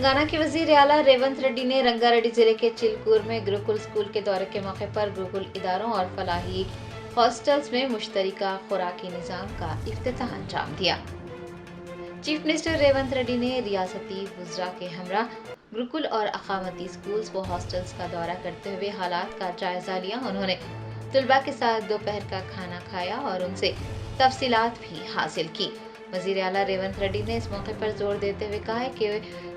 तेलंगाना के वजीर आला रेवंत रेड्डी ने रंगारेड्डी जिले के चिलकूर में गुरुकुल स्कूल के दौरे के मौके पर गुरुकुल इदारों और फलाही हॉस्टल्स में मुश्तरका खुराकी निज़ाम का इफ्तिताह अंजाम दिया। चीफ मिनिस्टर रेवंत रेड्डी ने रियासती वज़रा के हमरा गुरुकुल और अकामती स्कूल्स व हॉस्टल्स का दौरा करते हुए हालात का जायजा लिया। उन्होंने तलबा के साथ दोपहर का खाना खाया और उनसे तफसीलात भी हासिल की। वज़ीर आला रेवंत रेड्डी ने इस मौके पर जोर देते हुए कहा है कि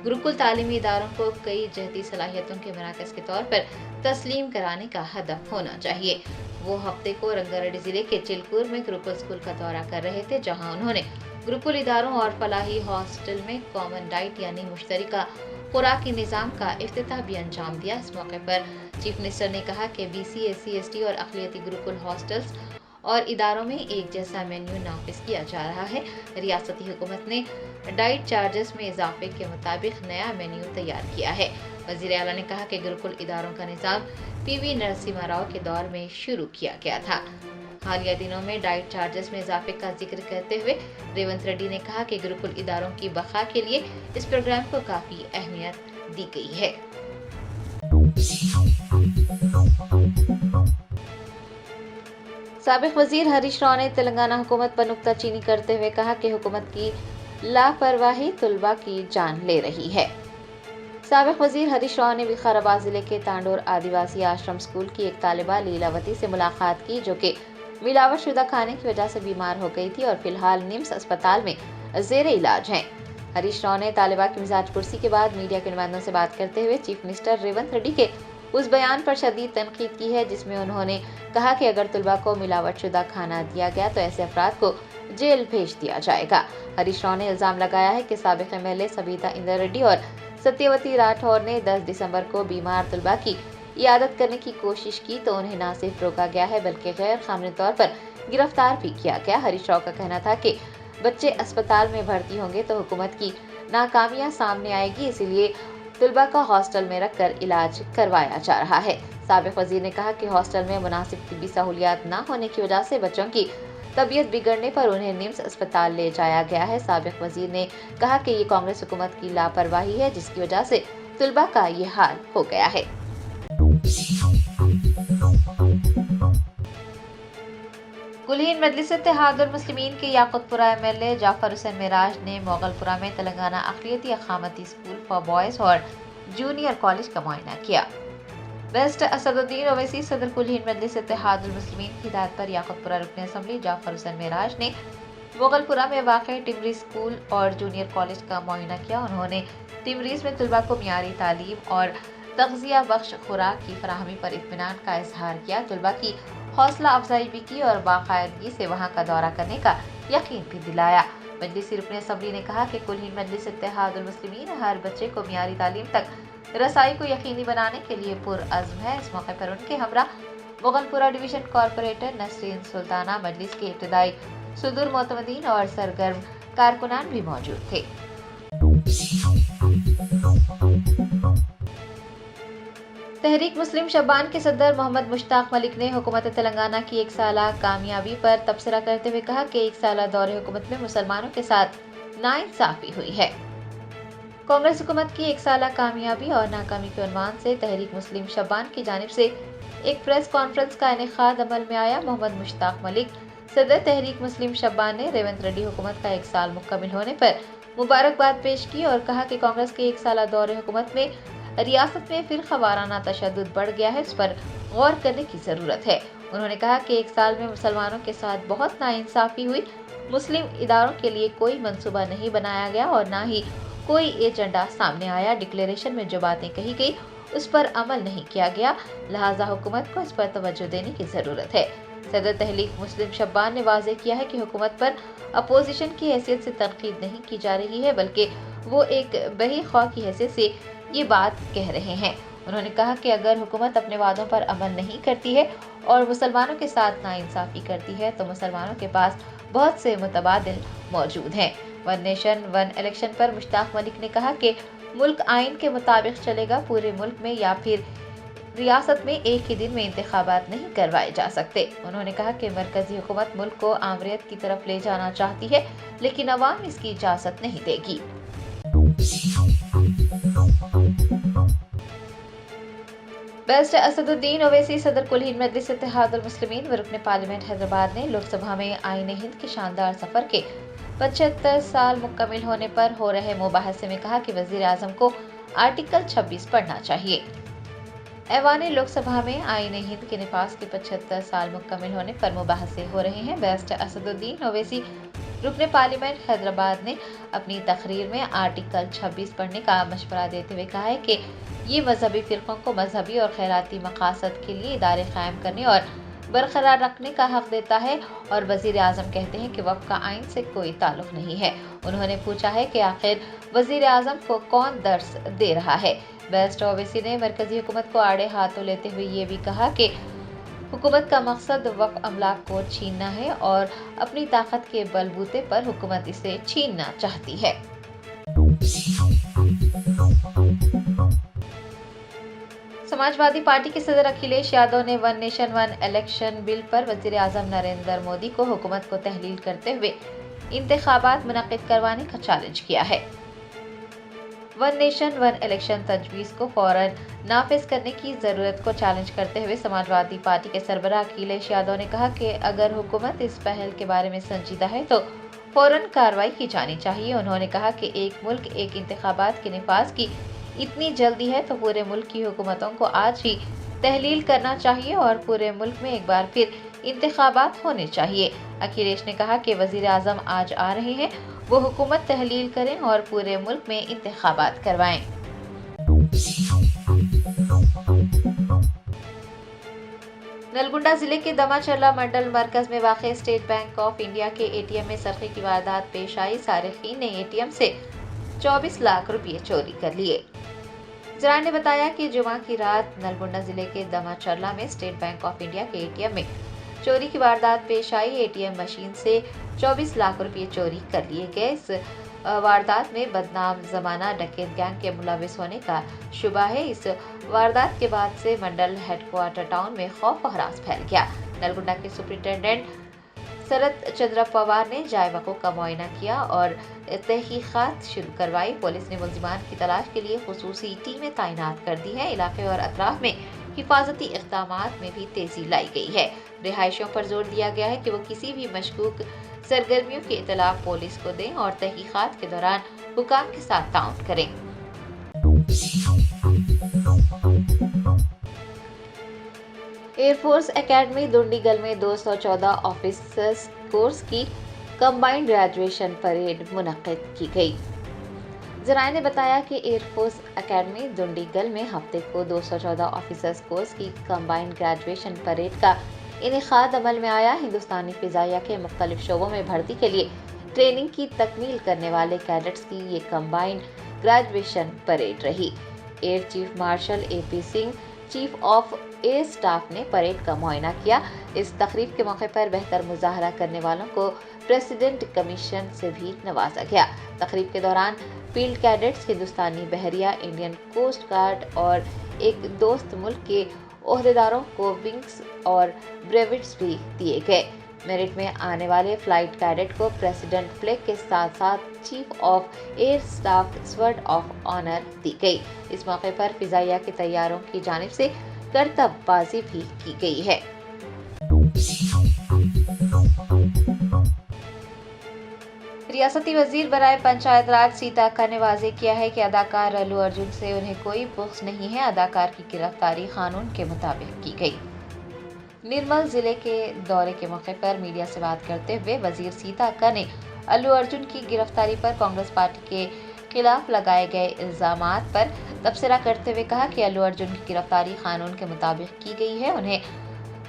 गुरुकुल तालीमी इदारों को कई जहती सलाहियतों के मराकज़ के तौर पर तस्लीम कराने का हदफ होना चाहिए। वो हफ्ते को रंगारेड्डी जिले के चिलकूर में गुरुकुल स्कूल का दौरा कर रहे थे, जहां उन्होंने गुरुकुल इदारों और फलाही हॉस्टल में कॉमन डाइट यानी मुश्तरका खुराकी निज़ाम का इफ्तिताह भी अंजाम दिया। इस मौके पर चीफ मिनिस्टर ने कहा कि BC, SC, ST और अक़लियती गुरुकुल हॉस्टल्स और इदारों में एक जैसा मेन्यू नाफिज किया जा रहा है। रियासती हुकूमत ने डाइट चार्जेस में इजाफे के मुताबिक नया मेन्यू तैयार किया है। वज़ीर आला ने कहा कि गुरुकुल इदारों का निज़ाम PV नरसिम्हा राव के दौर में शुरू किया गया था। हालिया दिनों में डाइट चार्जेस में इजाफे का जिक्र करते हुए रेवंत रेड्डी ने कहा कि गुरुकुल इदारों की बका के लिए इस प्रोग्राम को काफ़ी अहमियत दी गई है। साबिक वजीर हरीश राव ने तेलंगाना हुकूमत पर नुक्ताचीनी करते हुए कहा कि हुकूमत की लापरवाही तलबा की जान ले रही है। साबिक वजीर हरीश राव ने विकाराबाद जिले के तांडोर आदिवासी आश्रम स्कूल की एक तालिबा लीलावती से मुलाकात की, जो कि मिलावट शुदा खाने की वजह से बीमार हो गई थी और फिलहाल निम्स अस्पताल में जेरे इलाज हैं। हरीश राव ने तालिबा की मिजाज पुरसी के बाद मीडिया के नुमाइंदों से बात करते हुए चीफ मिनिस्टर रेवंत रेड्डी के उस बयान पर शदीद तनकीद की है, जिसमें उन्होंने कहा कि अगर तलबा को मिलावट शुदा खाना दिया गया तो ऐसे अफराद को जेल भेज दिया जाएगा। हरीश राव ने इल्जाम लगाया है कि साबिक MLA सबिता इंदर रेड्डी और सत्यवती राठौर ने 10 दिसंबर को बीमार तलबा की इयादत करने की कोशिश की तो उन्हें न सिर्फ रोका गया है बल्कि गैर कानूनी तौर पर गिरफ्तार भी किया गया। हरीश राव का कहना था कि बच्चे अस्पताल में भर्ती होंगे तो हुकूमत की नाकामियां सामने आएगी, इसीलिए तलबा का हॉस्टल में रखकर इलाज करवाया जा रहा है। साबिक वजीर ने कहा कि हॉस्टल में मुनासिब तिब्बी सहूलियात न होने की वजह से बच्चों की तबीयत बिगड़ने पर उन्हें निम्स अस्पताल ले जाया गया है। साबिक वजीर ने कहा कि ये कांग्रेस हुकूमत की लापरवाही है, जिसकी वजह से तलबा का ये हाल हो गया है। कुलीन मजलिस इत्तेहादुल मुस्लिमीन के याकुतपुरा MLA जाफर हुसैन मेराज ने मोगलपुरा में तेलंगाना अक़लियती अक़ामती स्कूल फॉर बॉयज़ और जूनियर कॉलेज का मुआयना किया। बेस्ट असदुद्दीन ओवैसी सदर कुलीन मजलिस इत्तेहादुल मुस्लिमीन की हिदायत पर याकुतपुरा रुकन असम्बली जाफर हुसैन मेराज ने मोगलपुरा में वाक़ टिमरी स्कूल और जूनियर कॉलेज का मुआयना किया। उन्होंने टिमरीज में तलबा को मियारी तालीम और तग़ज़िया बख्श खुराक की फराहमी पर इत्मीनान का इजहार किया। तलबा की हौसला अफजाई भी की और बाकायदगी से वहाँ का दौरा करने का यकीन भी दिलाया। मजलिसी रुकन असम्बली ने कहा कि कुलीन मजलिस इत्तेहादुल मुस्लिमीन हर बच्चे को मियारी तालीम तक रसाई को यकीनी बनाने के लिए पुरअज़्म है। इस मौके पर उनके हमरा मोगलपुरा डिवीजन कॉरपोरेटर नसरीन सुल्ताना, मजलिस के इब्तदाई सुदूर मोतमदीन और सरगर्म कारकुनान भी मौजूद थे। तहरीक मुस्लिम शब्बान के सदर मोहम्मद मुश्ताक मलिक ने हुकूमत तेलंगाना की एक साला कामयाबी पर तबसरा करते हुए कहा कि एक साला दौरे हुकूमत में मुसलमानों के साथ नाइंसाफी हुई है। कांग्रेस हुकूमत की एक साला कामयाबी और नाकामी के उन्वान से तहरीक मुस्लिम शब्बान की जानिब से एक प्रेस कॉन्फ्रेंस का इनेकाद अमल में आया। मोहम्मद मुश्ताक मलिक सदर तहरीक मुस्लिम शब्बान ने रेवंत रेड्डी हुकूमत का एक साल मुकम्मिल होने पर मुबारकबाद पेश की और कहा कि कांग्रेस के एक साला दौरे हुकूमत में रियासत में फिरका वाराना तशद्दुद बढ़ गया है, इस पर गौर करने की ज़रूरत है। उन्होंने कहा कि एक साल में मुसलमानों के साथ बहुत नाइंसाफ़ी हुई। मुस्लिम इदारों के लिए कोई मंसूबा नहीं बनाया गया और ना ही कोई एजेंडा सामने आया। डिक्लेरेशन में जो बातें कही गई उस पर अमल नहीं किया गया, लिहाजा हुकूमत को इस पर तवज्जो देने की ज़रूरत है। सदर तहरीक मुस्लिम शब्बान ने वाज़ेह किया है कि हुकूमत पर अपोजिशन की हैसियत से तनकीद नहीं की जा रही है, बल्कि वो एक बही ख्वाह की हैसियत से ये बात कह रहे हैं। उन्होंने कहा कि अगर हुकूमत अपने वादों पर अमल नहीं करती है और मुसलमानों के साथ नाइंसाफ़ी करती है तो मुसलमानों के पास बहुत से मुतबादिल मौजूद हैं। वन नेशन वन इलेक्शन पर मुश्ताक मलिक ने कहा कि मुल्क आइन के मुताबिक चलेगा, पूरे मुल्क में या फिर रियासत में एक ही दिन में इंतखाबात नहीं करवाए जा सकते। उन्होंने कहा कि मरकजी हुकूमत मुल्क को आमरीत की तरफ ले जाना चाहती है, लेकिन अवाम इसकी इजाज़त नहीं देगी। बेस्ट असदुद्दीन ओवैसी सदर कुल हिंद मजलिस इत्तेहादुल मुस्लिमीन व रुकन पार्लियामेंट हैदराबाद ने लोकसभा में आईन हिंद के शानदार सफर के 75 साल मुकम्मिल होने पर हो रहे मुबाहसे में कहा कि वजीर आजम को आर्टिकल 26 पढ़ना चाहिए। ऐवान लोकसभा में आईन हिंद के निफाज के 75 साल मुकम्मिल होने पर मुबाहसे हो रहे हैं। बेस्ट असदुद्दीन ओवैसी रुकन पार्लियामेंट हैदराबाद ने अपनी तकरीर में आर्टिकल 26 पढ़ने का मशवरा देते हुए कहा है कि ये मजहबी फिरकों को मजहबी और खैराती मकासद के लिए इदारे कायम करने और बरकरार रखने का हक देता है और वजीर आजम कहते हैं कि वक्फ का आइन से कोई ताल्लुक नहीं है। उन्होंने पूछा है कि आखिर वजीर आजम को कौन दर्स दे रहा है। बेस्ट ओवैसी ने मरकजी हुकूमत को आड़े हाथों लेते हुए ये भी कहा कि हुकूमत का मकसद वक्फ अमलाक को छीनना है और अपनी ताकत के बलबूते पर हुकूमत इसे छीनना चाहती है। समाजवादी पार्टी के सदर अखिलेश यादव ने one nation one election bill पर वजीर आजम नरेंद्र मोदी को हुकूमत को तहलील करते हुए इंतखाबात मुनक्किद करवाने का चैलेंज किया है। वन नेशन वन इलेक्शन तजवीज़ को फौरन नाफिज करने की ज़रूरत को चैलेंज करते हुए समाजवादी पार्टी के सरबराह अखिलेश यादव ने कहा कि अगर हुकूमत इस पहल के बारे में संजीदा है तो फौरन कार्रवाई की जानी चाहिए। उन्होंने कहा कि एक मुल्क एक इंतखाबात के निफाज की इतनी जल्दी है तो पूरे मुल्क की हुकूमतों को आज ही तहलील करना चाहिए और पूरे मुल्क में एक बार फिर इंतखाबात होने चाहिए। अखिलेश ने कहा कि वजीर आजम आज आ रहे हैं, वो हुकूमत तहलील करें और पूरे मुल्क में इंतखाबात करवाएं। नलगुंडा जिले के दमाचरला मंडल मरकज में वाक़ स्टेट बैंक ऑफ इंडिया के एटीएम में सरक़े की वारदात पेश आई। सारिकीन ने एटीएम से 24 लाख रुपये चोरी कर लिए। जराये ने बताया कि जुमा की रात नलगुंडा जिले के दमाचरला में स्टेट बैंक ऑफ इंडिया के एटीएम में चोरी की वारदात पेश आई। एटीएम मशीन से 24 लाख रुपये चोरी कर लिए गए। इस वारदात में बदनाम जमाना डकैत गैंग के मुलविस होने का शुबा है। इस वारदात के बाद से मंडल हेडक्वार्टर टाउन में खौफ और हरास फैल गया। नलगुंडा के सुपरिटेंडेंट शरद चंद्र पवार ने जाए वक़्फ़ का मुआयना किया और तहकीक़ात शुरू करवाई। पुलिस ने मुल्ज़िमान की तलाश के लिए खुसूसी टीमें तैनात कर दी है। इलाके और अतराफ में हिफाजती इक़दामात में भी तेज़ी लाई गई है। रिहायशियों पर जोर दिया गया है कि वो किसी भी मशकूक सरगर्मियों की इत्तला पुलिस को दें और तहकीक़ात के दौरान हुकाम के साथ ताउन करें। एयरफोर्स एकेडमी दुंडीगल में 214 ऑफिसर्स कोर्स की कंबाइंड ग्रेजुएशन परेड मुनक्किद की गई। जराये ने बताया कि एयरफोर्स एकेडमी दुंडीगल में हफ्ते को 214 ऑफिसर्स कोर्स की कंबाइंड ग्रेजुएशन परेड का इनेकाद अमल में आया। हिंदुस्तानी फिजाइया के मुख्तलिफ शोबों में भर्ती के लिए ट्रेनिंग की तकमील करने वाले कैडेट्स की ये कंबाइंड ग्रेजुएशन परेड रही। Air chief marshal AP Singh chief of air staff ने परेड का मुआयना किया। इस तकरीब के मौके पर बेहतर मुजाहरा करने वालों को प्रेसिडेंट कमीशन से भी नवाजा गया। तकरीब के दौरान फील्ड कैडेट्स, हिंदुस्तानी बहरिया, इंडियन कोस्ट गार्ड और एक दोस्त मुल्क के ओहदेदारों को विंग्स और ब्रेविट्स भी दिए गए। मेरिट में आने वाले फ्लाइट कैडेट को प्रेसिडेंट फ्लैग के साथ साथ chief of air staff sword of honour दी गई। इस मौके पर फिजाइया के तैयारों की जानिब से करतबबाजी भी की गई है। रियासती वजीर बराए पंचायत राज सीता अक्का ने वाज़ेह किया है कि अदाकार अल्लू अर्जुन से उन्हें कोई बुग़्ज़ नहीं है। अदाकार की गिरफ्तारी कानून के मुताबिक की गई। निर्मल जिले के दौरे के मौके पर मीडिया से बात करते हुए वजीर सीता अक्का ने अल्लू अर्जुन की गिरफ्तारी पर कांग्रेस पार्टी के खिलाफ लगाए गए इल्जामात पर तबसरा करते हुए कहा कि अल्लू अर्जुन की गिरफ्तारी कानून के मुताबिक की गई है। उन्हें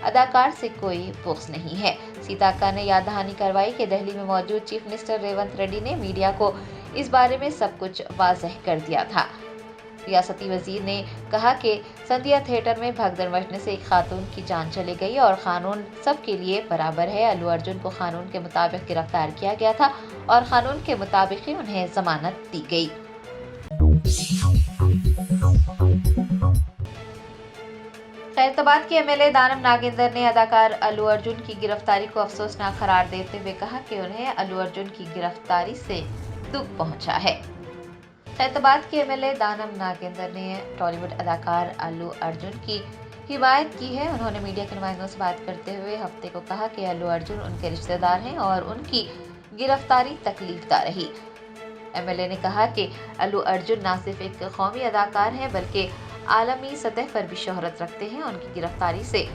अदाकार से कोई बुग़्ज़ नहीं है। सीता अक्का ने याद दहानी करवाई कि दिल्ली में मौजूद चीफ मिनिस्टर रेवंत रेड्डी ने मीडिया को इस बारे में सब कुछ वाज़ेह कर दिया था। रियासती वजीर ने कहा कि संध्या थिएटर में भगदड़ मचने से एक खातून की जान चली गई और कानून सबके लिए बराबर है। अल्लू अर्जुन को कानून के मुताबिक गिरफ्तार किया गया था और कानून के मुताबिक ही उन्हें जमानत दी गई। खैरताबाद के MLA दानम नागेंद्र ने अदाकार अल्लू अर्जुन की गिरफ्तारी को अफसोसनाक करार देते हुए कहा कि उन्हें अल्लू अर्जुन की गिरफ्तारी से दुख पहुंचा है। खैरताबाद के एमएलए दानम नागेंद्र ने टॉलीवुड अदाकार अल्लू अर्जुन की हिमायत की है। उन्होंने मीडिया के नुमाइंदों से बात करते हुए हफ्ते को कहा कि अल्लू अर्जुन उनके रिश्तेदार हैं और उनकी गिरफ्तारी तकलीफदा रही। एमएलए ने कहा कि अल्लू अर्जुन न सिर्फ एक कौमी अदाकार हैं बल्कि आलमी सतह पर भी शोहरत रखते हैं। उनकी गिरफ्तारी से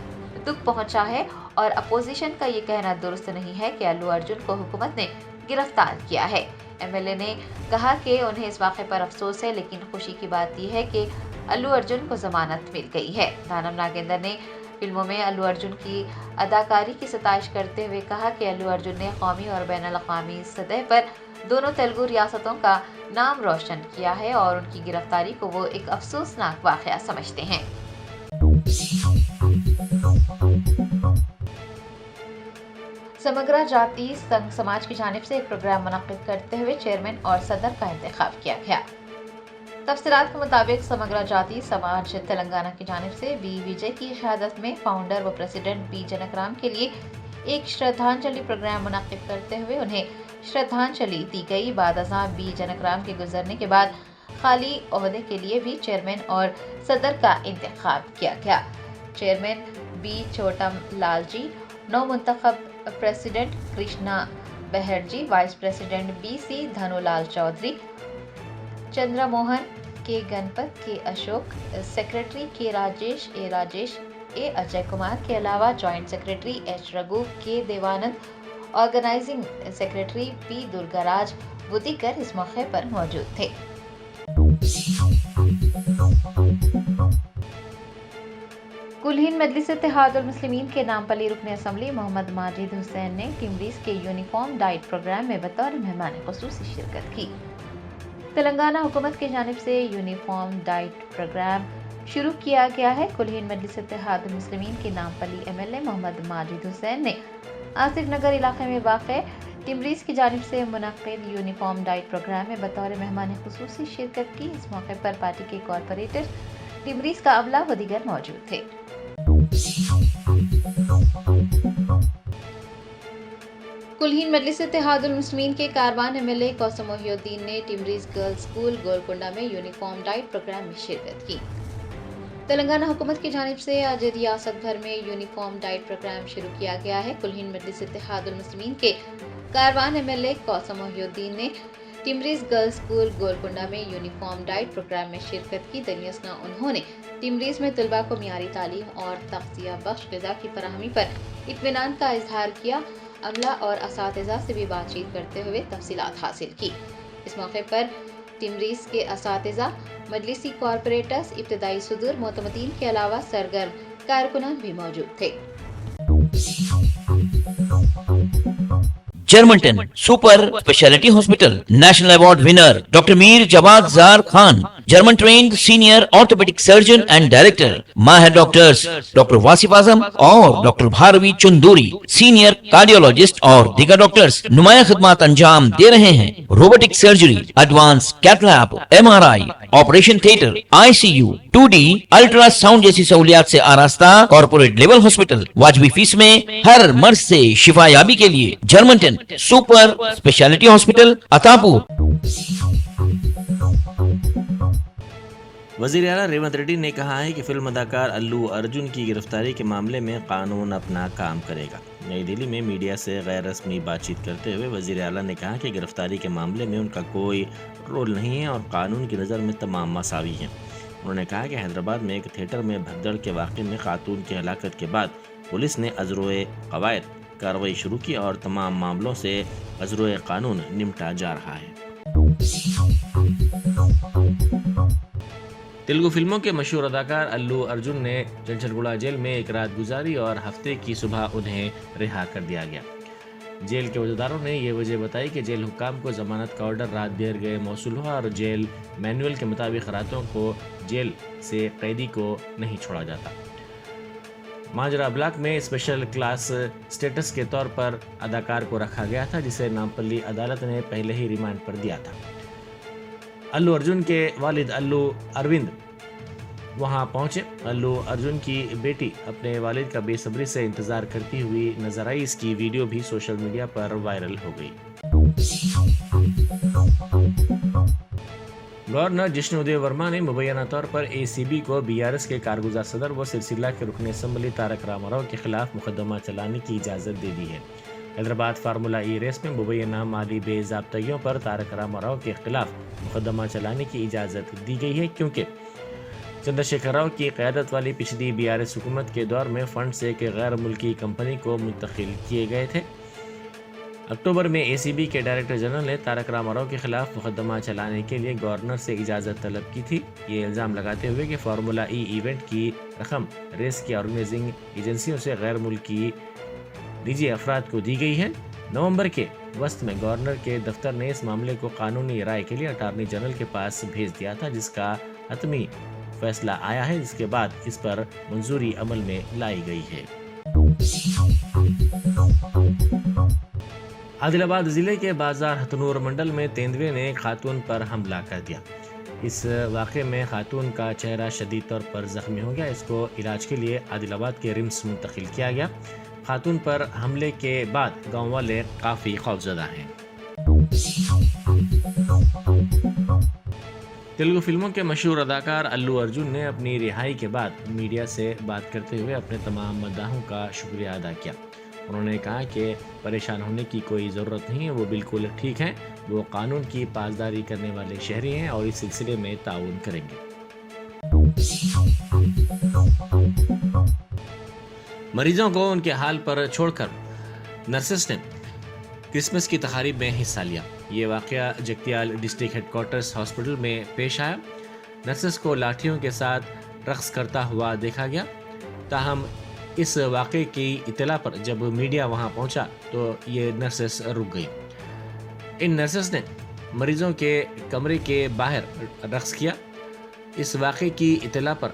दुख पहुंचा है और अपोजिशन का ये कहना दुरुस्त नहीं है कि अल्लू अर्जुन को हुकूमत ने गिरफ्तार किया है। एमएलए ने कहा कि उन्हें इस वाक़े पर अफसोस है, लेकिन खुशी की बात यह है कि अल्लू अर्जुन को जमानत मिल गई है। दानम नागेंद्र ने फिल्मों में अल्लू अर्जुन की अदाकारी की सताइश करते हुए कहा कि अल्लू अर्जुन ने कौमी और बैनुल-अक़वामी सतह पर दोनों तेलुगु रियासतों का नाम रोशन किया है और उनकी गिरफ्तारी को वो एक अफसोसनाक वाक़या समझते हैं। समग्र जाति संघ समाज की जानिब से एक प्रोग्राम मुनक्किद करते हुए चेयरमैन और सदर का इंतखाब किया गया। तफसीलात के मुताबिक समग्र जाति समाज तेलंगाना की जानिब से बी विजय की शहादत में फाउंडर व प्रेसिडेंट बी जनकराम के लिए एक श्रद्धांजलि प्रोग्राम मुनक्किद करते हुए उन्हें श्रद्धांजलि दी गई। बाद अज़ां बी जनकराम के गुजरने के बाद खाली ओहदे के लिए भी चेयरमैन और सदर का इंतखाब किया गया। चेयरमैन बी छोटम लाल जी, नवमुंतखब president Krishna Baharji, vice president B C Dhanulal Chaudhary, Chandramohan K Ganpat के अशोक, सेक्रेटरी के राजेश ए अजय कुमार के अलावा जॉइंट सेक्रेटरी एच रघु के देवानंद, ऑर्गेनाइजिंग सेक्रेटरी पी दुर्गाराज बुद्धिकर इस मौके पर मौजूद थे। कुलहीन मजलिस इत्तेहादुल मुस्लिमीन के नामपली रुकन असम्बली मोहम्मद माजिद हुसैन ने टिमरीज के यूनिफॉर्म डाइट प्रोग्राम में बतौर मेहमान खुसूसी शिरकत की। तेलंगाना हुकूमत की जानिब से यूनिफॉर्म डाइट प्रोग्राम शुरू किया गया है। कुलहीन मजलिस इत्तेहादुल मुस्लिमीन के नामपली एमएलए मोहम्मद माजिद हुसैन ने आसिफ नगर इलाके में वाक़े टिमरीज की जानिब से मुनक्किद यूनिफॉर्म डाइट प्रोग्राम में बतौर मेहमान खुसूसी शिरकत की। इस मौके पर पार्टी के कॉरपोरेटर, टिमरीज का अमला व दीगर मौजूद थे। कुलहीन मजलिस इत्तेहादुल मुस्लिमीन के कारवान एमएलए कौसम मोहिउद्दीन ने टिमरीज गर्ल्स स्कूल गोलकुंडा में यूनिफॉर्म डाइट प्रोग्राम में शिरकत की। तेलंगाना हुकूमत की जानिब से आज रियासत भर में यूनिफॉर्म डाइट प्रोग्राम शुरू किया गया है। कुलहीन मजलिस इत्तेहादुल मुस्लिमीन के कारवान एमएलए कौसम मोहिउद्दीन ने टिमरीज गर्ल्स स्कूल गोलकुंडा में यूनिफॉर्म डाइट प्रोग्राम में शिरकत की। दनियसना उन्होंने टिमरीज में तलबा को मियारी तालीम और तग़ज़िया बख्श ग़िज़ा की फराहमी पर इत्मीनान का इजहार किया। अमला और असातिज़ा से भी बातचीत करते हुए तफसीलात हासिल की। इस मौके पर टिमरीज के असातिज़ा, मजलिसी कॉरपोरेटर्स, इब्तदाई सुदूर मोतमदीन के अलावा सरगर्म कारकुनान भी मौजूद थे। Germanton super speciality hospital, national award winner doctor Mir Jawad Zar Khan, German trained senior orthopaedic surgeon and director, माहिर डॉक्टर्स डॉक्टर वासिफ आजम और doctor Bharvi Chanduri, senior cardiologist और दीगर डॉक्टर्स नुमाया खिदमत अंजाम दे रहे हैं। Robotic surgery, advance cath lab, MRI, operation theatre, ICU, 2D ultrasound जैसी सहूलियात से आरास्ता कॉर्पोरेट लेवल हॉस्पिटल, वाजबी फीस में हर मर्ज से शिफायाबी के लिए Germanton super speciality hospital, Attapur. वज़ीर आला रेवंत रेड्डी ने कहा है कि फिल्म अदाकार अल्लू अर्जुन की गिरफ्तारी के मामले में कानून अपना काम करेगा। नई दिल्ली में मीडिया से गैर रस्मी बातचीत करते हुए वज़ीर आला ने कहा कि गिरफ्तारी के मामले में उनका कोई रोल नहीं है और कानून की नज़र में तमाम मसावी हैं। उन्होंने कहा कि हैदराबाद में एक थिएटर में भगदड़ के वाक़े में खातून की हलाकत के बाद पुलिस ने अज़रोए क़वायद कार्रवाई शुरू की और तमाम मामलों से अज़रोए कानून निपटा जा रहा है। तेलुगु फिल्मों के मशहूर अदाकार अल्लू अर्जुन ने चंचलगुड़ा जेल में एक रात गुजारी और हफ्ते की सुबह उन्हें रिहा कर दिया गया। जेल के वज़ीदारों ने यह वजह बताई कि जेल हुक्काम को ज़मानत का ऑर्डर रात देर गए मौसूल हुआ और जेल मैनुअल के मुताबिक रातों को जेल से कैदी को नहीं छोड़ा जाता। माजरा ब्लॉक में स्पेशल क्लास स्टेटस के तौर पर अदाकार को रखा गया था, जिसे नामपल्ली अदालत ने पहले ही रिमांड पर दिया था। अल्लू अर्जुन के वालिद अल्लू अरविंद वहां पहुंचे। अल्लू अर्जुन की बेटी अपने वालिद का बेसब्री से इंतजार करती हुई नजर आई। इसकी वीडियो भी सोशल मीडिया पर वायरल हो गई। गवर्नर जिष्णुदेव वर्मा ने मुबैना तौर पर ACB को BRS के कारगुजार सदर व सिलसिला के रुकन असम्बली तारक रामाराव के खिलाफ मुकदमा चलाने की इजाज़त दे दी है। हैदराबाद फार्मूला ई रेस में मुबैना माली बेज़ाब्तगियों पर तारक रामाराव के खिलाफ मुकदमा चलाने की इजाज़त दी गई है, क्योंकि चंद्रशेखर राव की क़यादत वाली पिछली BRS हुकूमत के दौर में फंड्स एक गैर मुल्की कंपनी को मुंतकिल किए गए थे। अक्टूबर में ACB के डायरेक्टर जनरल ने तारक रामाराव के खिलाफ मुकदमा चलाने के लिए गवर्नर से इजाज़त तलब की थी, ये इल्ज़ाम लगाते हुए कि फार्मूला ई इवेंट की रकम रेस की ऑर्गेनाइजिंग एजेंसियों से गैर मुल्की निजी अफराद को दी गई है। नवंबर के वस्त में गवर्नर के दफ्तर ने इस मामले को कानूनी राय के लिए अटॉर्नी जनरल के पास भेज दिया था, जिसका हतमी फैसला आया है, जिसके बाद इस पर मंजूरी अमल में लाई गई है। आदिलाबाद जिले के बाजार हथनूर मंडल में तेंदुए ने खातून पर हमला कर दिया। इस वाक़े में खातून का चेहरा शदीद तौर पर जख्मी हो गया। इसको इलाज के लिए आदिलाबाद के रिम्स मुंतकिल किया गया। खातून पर हमले के बाद गांव वाले काफ़ी खौफजदा हैं। तेलुगु फिल्मों के मशहूर अदाकार अल्लू अर्जुन ने अपनी रिहाई के बाद मीडिया से बात करते हुए अपने तमाम मद्दाहों का शुक्रिया अदा किया। उन्होंने कहा कि परेशान होने की कोई ज़रूरत नहीं है, वो बिल्कुल ठीक हैं, वो कानून की पासदारी करने वाले शहरी हैं और इस सिलसिले में ताउन करेंगे। मरीजों को उनके हाल पर छोड़कर नर्सेस ने क्रिसमस की तकारीब में हिस्सा लिया। ये वाक़या जगतियाल डिस्ट्रिक्ट हेडक्वार्टर्स हॉस्पिटल में पेश आया। नर्सेस को लाठियों के साथ रक्स करता हुआ देखा गया। ताहम इस वाक़े की इत्तला पर जब मीडिया वहां पहुंचा तो ये नर्सेस रुक गई। इन नर्सेस ने मरीजों के कमरे के बाहर रक्स किया। इस वाक़े की इत्तला पर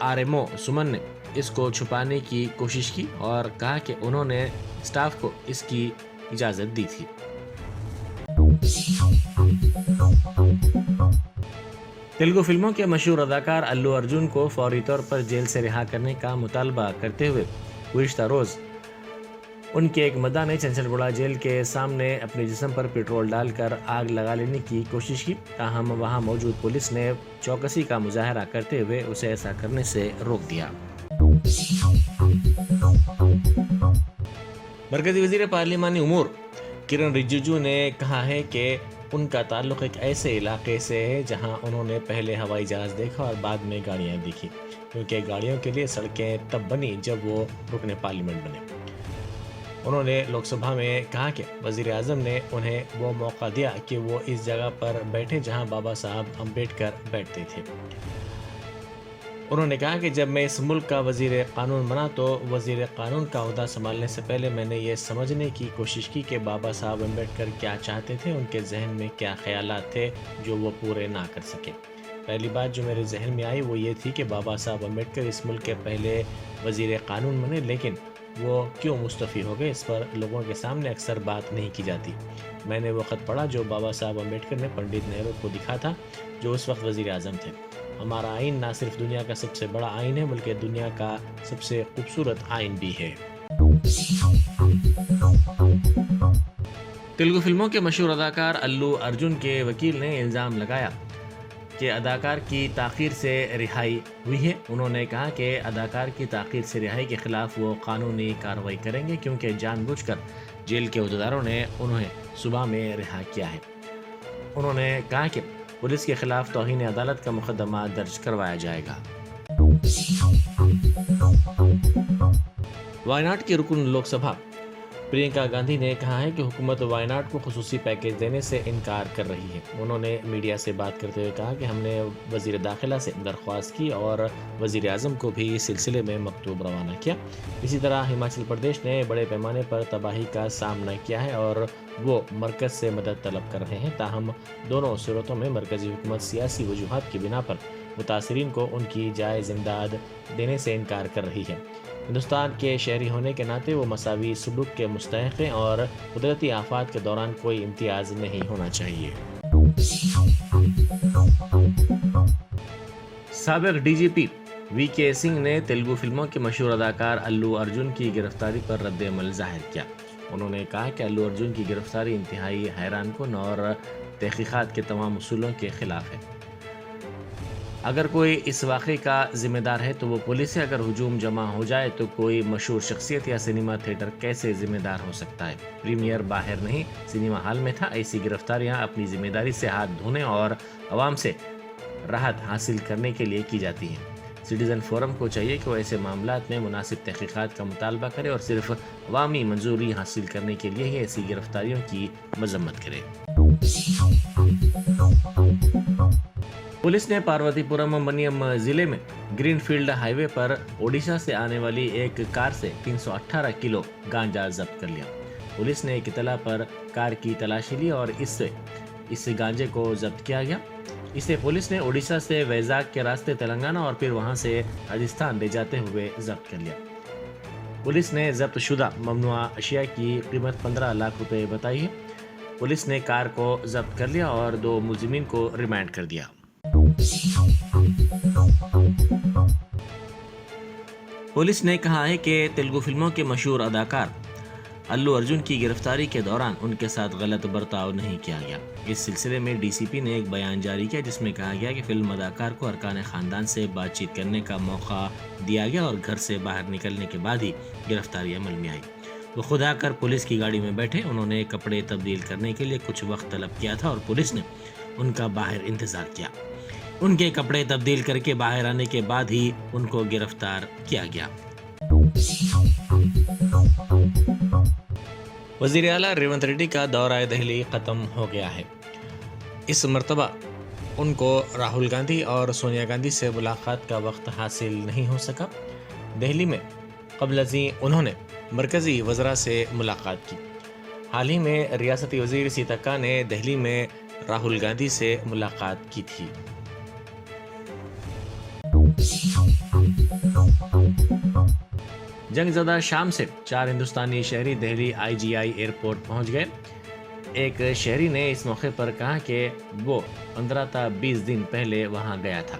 RMO सुमन ने इसको छुपाने की कोशिश की और कहा कि उन्होंने स्टाफ को इसकी इजाज़त दी थी। तेलुगु फिल्मों के मशहूर अदाकार अल्लू अर्जुन को फौरी तौर पर जेल से रिहा करने का मुतालबा करते हुए गुज़िश्ता रोज़ उनके एक मद्दा ने चंचलगुड़ा जेल के सामने अपने जिस्म पर पेट्रोल डालकर आग लगा लेने की कोशिश की। ताहम वहां मौजूद पुलिस ने चौकसी का मुजाहरा करते हुए उसे ऐसा करने से रोक दिया। मरकज़ी वज़ीर पार्लिमानी उमूर किरण रिजिजू ने कहा है कि उनका ताल्लुक़ एक ऐसे इलाके से है जहां उन्होंने पहले हवाई जहाज़ देखा और बाद में गाड़ियां देखी, क्योंकि गाड़ियों के लिए सड़कें तब बनी जब वो रुकने पार्लियामेंट बने। उन्होंने लोकसभा में कहा कि वज़ीर आज़म ने उन्हें वो मौका दिया कि वो इस जगह पर बैठे जहां बाबा साहब अम्बेडकर बैठते थे। उन्होंने कहा कि जब मैं इस मुल्क का वज़ीर क़ानून बना तो वज़ीर क़ानून का ओहदा संभालने से पहले मैंने ये समझने की कोशिश की कि बाबा साहब अम्बेडकर क्या चाहते थे, उनके जहन में क्या ख़यालात थे जो वो पूरे ना कर सके। पहली बात जो मेरे जहन में आई वो ये थी कि बाबा साहब अम्बेडकर इस मुल्क के पहले वज़ीर क़ानून बने, लेकिन वो क्यों मुस्तफ़ी हो गए, इस पर लोगों के सामने अक्सर बात नहीं की जाती। मैंने वो ख़त पढ़ा जो बाबा साहब अम्बेडकर ने पंडित नेहरू को लिखा था, जो उस वक्त वज़ीर आज़म थे। हमारा आइन ना सिर्फ दुनिया का सबसे बड़ा आइन है बल्कि दुनिया का सबसे खूबसूरत आइन भी है। तेलुगु फिल्मों के मशहूर अदाकार अल्लू अर्जुन के वकील ने इल्ज़ाम लगाया कि अदाकार की ताख़ीर से रिहाई हुई है। उन्होंने कहा कि अदाकार की ताख़ीर से रिहाई के ख़िलाफ़ वो कानूनी कार्रवाई करेंगे, क्योंकि जानबूझकर जेल के अहदेदारों ने उन्हें सुबह में रिहा किया है। उन्होंने कहा कि पुलिस के खिलाफ तौहीन अदालत का मुकदमा दर्ज करवाया जाएगा। वायनाड की रुकन लोकसभा प्रियंका गांधी ने कहा है कि हुकूमत वायनाड को खुसूसी पैकेज देने से इनकार कर रही है। उन्होंने मीडिया से बात करते हुए कहा कि हमने वज़ीर दाखिला से दरख्वास्त की और वज़ीर आज़म को भी इस सिलसिले में मकतूब रवाना किया। इसी तरह हिमाचल प्रदेश ने बड़े पैमाने पर तबाही का सामना किया है और वो मरकज़ से मदद तलब कर रहे हैं। ताहम दोनों सूरतों में मरकज़ी हुकूमत सियासी वजूहात की बिना पर मुतासरीन को उनकी जायज़ इमदाद देने से इनकार कर रही है। हिंदुस्तान के शहरी होने के नाते वो मसावी सलूक के मुस्तहिक़ हैं और कुदरती आफात के दौरान कोई इम्तियाज़ नहीं होना चाहिए। साबिक़ DGP VK सिंह ने तेलुगु फिल्मों के मशहूर अदाकार अल्लू अर्जुन की गिरफ्तारी पर रद्द-ए-अमल ज़ाहिर किया। उन्होंने कहा कि अल्लू अर्जुन की गिरफ्तारी इंतहाई हैरानकुन और तहक़ीक़ात के तमाम उसूलों के ख़िलाफ़ है। اگر کوئی اس واقعے کا ذمہ دار ہے تو وہ پولیس ہے. اگر ہجوم جمع ہو جائے تو کوئی مشہور شخصیت یا سنیما تھیٹر کیسے ذمہ دار ہو سکتا ہے؟ پریمیئر باہر نہیں سنیما ہال میں تھا. ایسی گرفتاریاں اپنی ذمہ داری سے ہاتھ دھونے اور عوام سے راحت حاصل کرنے کے لیے کی جاتی ہیں. سٹیزن فورم کو چاہیے کہ وہ ایسے معاملات میں مناسب تحقیقات کا مطالبہ کرے اور صرف عوامی منظوری حاصل کرنے کے لیے ہی ایسی گرفتاریوں کی مذمت کرے. پولیس نے پاروتی پورم منیم ضلع میں گرین فیلڈ ہائی وے پر اوڈیشہ سے آنے والی ایک کار سے 318 کلو گانجا ضبط کر لیا. پولیس نے ایک اطلاع پر کار کی تلاشی لی اور اس گانجے کو ضبط کیا گیا. اسے پولیس نے اوڈیشہ سے ویزاگ کے راستے تلنگانہ اور پھر وہاں سے راجستھان لے جاتے ہوئے ضبط کر لیا. پولیس نے ضبط شدہ ممنوعہ اشیاء کی قیمت 15 لاکھ روپے بتائی ہے. پولیس نے کار کو ضبط کر لیا اور 2 ملزمین کو ریمانڈ کر دیا. پولیس نے کہا ہے کہ تیلگو فلموں کے مشہور اداکار الو ارجن کی گرفتاری کے دوران ان کے ساتھ غلط برتاؤ نہیں کیا گیا. اس سلسلے میں ڈی سی پی نے ایک بیان جاری کیا جس میں کہا گیا کہ فلم اداکار کو ارکان خاندان سے بات چیت کرنے کا موقع دیا گیا اور گھر سے باہر نکلنے کے بعد ہی گرفتاری عمل میں آئی. وہ خود آ کر پولیس کی گاڑی میں بیٹھے. انہوں نے کپڑے تبدیل کرنے کے لیے کچھ وقت طلب کیا تھا اور پولیس نے ان کا باہر انتظار کیا. ان کے کپڑے تبدیل کر کے باہر آنے کے بعد ہی ان کو گرفتار کیا گیا. وزیر اعلیٰ ریونت ریڈی کا دورہ دہلی ختم ہو گیا ہے. اس مرتبہ ان کو راہل گاندھی اور سونیا گاندھی سے ملاقات کا وقت حاصل نہیں ہو سکا. دہلی میں قبل ازیں انہوں نے مرکزی وزراء سے ملاقات کی. حال ہی میں ریاستی وزیر سیتکا نے دہلی میں راہل گاندھی سے ملاقات کی تھی. جنگ زدہ شام سے 4 ہندوستانی شہری دہلی IGI ایئرپورٹ پہنچ گئے. ایک شہری نے اس موقع پر کہا کہ وہ 15 تا 20 دن پہلے وہاں گیا تھا.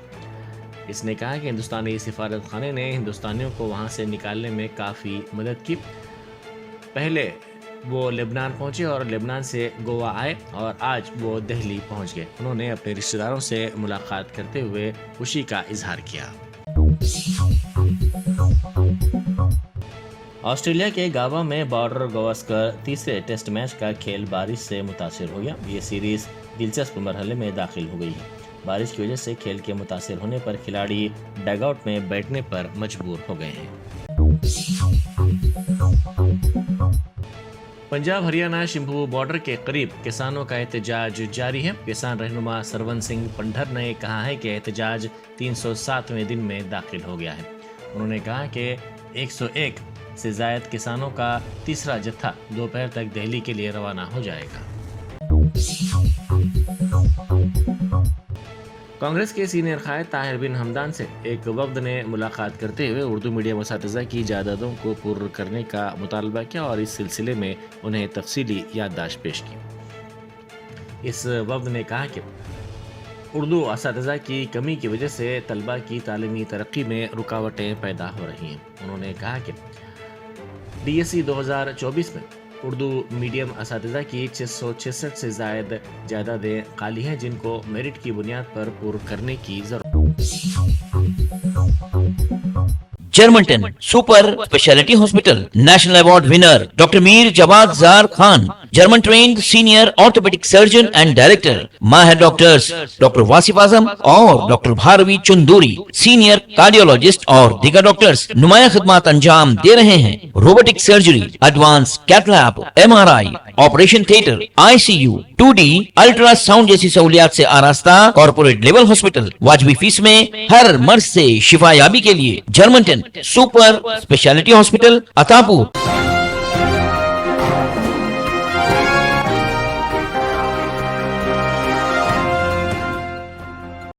اس نے کہا کہ ہندوستانی سفارت خانے نے ہندوستانیوں کو وہاں سے نکالنے میں کافی مدد کی. پہلے وہ لبنان پہنچے اور لبنان سے گوا آئے اور آج وہ دہلی پہنچ گئے. انہوں نے اپنے رشتہ داروں سے ملاقات کرتے ہوئے خوشی کا اظہار کیا. آسٹریلیا کے گاوا میں بارڈر گواسکر تیسرے ٹیسٹ میچ کا کھیل بارش سے متاثر ہو گیا. یہ سیریز دلچسپ مرحلے میں داخل ہو گئی ہے. بارش کی وجہ سے کھیل کے متاثر ہونے پر کھلاڑی ڈگ آؤٹ میں بیٹھنے پر مجبور ہو گئے ہیں. پنجاب ہریانہ شمبھو بارڈر کے قریب کسانوں کا احتجاج جاری ہے. کسان رہنما سرون سنگھ پنڈھر نے کہا ہے کہ احتجاج 307ویں دن میں داخل ہو گیا ہے. انہوں نے کہا کہ 101 سے زائد کسانوں کا تیسرا جتھا دوپہر تک دہلی کے لیے روانہ ہو جائے گا. کانگریس کے سینئر قائد طاہر بن حمدان سے ایک وفد نے ملاقات کرتے ہوئے اردو میڈیم اساتذہ کی جائیدادوں کو پر کرنے کا مطالبہ کیا اور اس سلسلے میں انہیں تفصیلی یادداشت پیش کی. اس وفد نے کہا کہ اردو اساتذہ کی کمی کی وجہ سے طلبہ کی تعلیمی ترقی میں رکاوٹیں پیدا ہو رہی ہیں. انہوں نے کہا کہ DSE 2024 میں اردو میڈیم اساتذہ کی 666 سے زائد جائیدادیں خالی ہیں جن کو میرٹ کی بنیاد پر پر کرنے کی ضرورت. جرمنٹن super specialty hospital national award winner doctor Mir Jawad Zar Khan German trained senior orthopaedic surgeon and director ماہر ڈاکٹرز ڈاکٹر واصف اعظم اور doctor Bharavi Chanduri senior cardiologist اور دیگر ڈاکٹرز نمایاں خدمات انجام دے رہے ہیں. Robotic surgery advance cath lab MRI operation theatre ICU 2D ultrasound جیسی سہولیات سے آراستہ کارپوریٹ لیول ہاسپٹل. واجبی فیس میں ہر مرض سے شفا یابی کے لیے جرمنٹن سپر اسپیشلٹی ہاسپٹل عطاپور.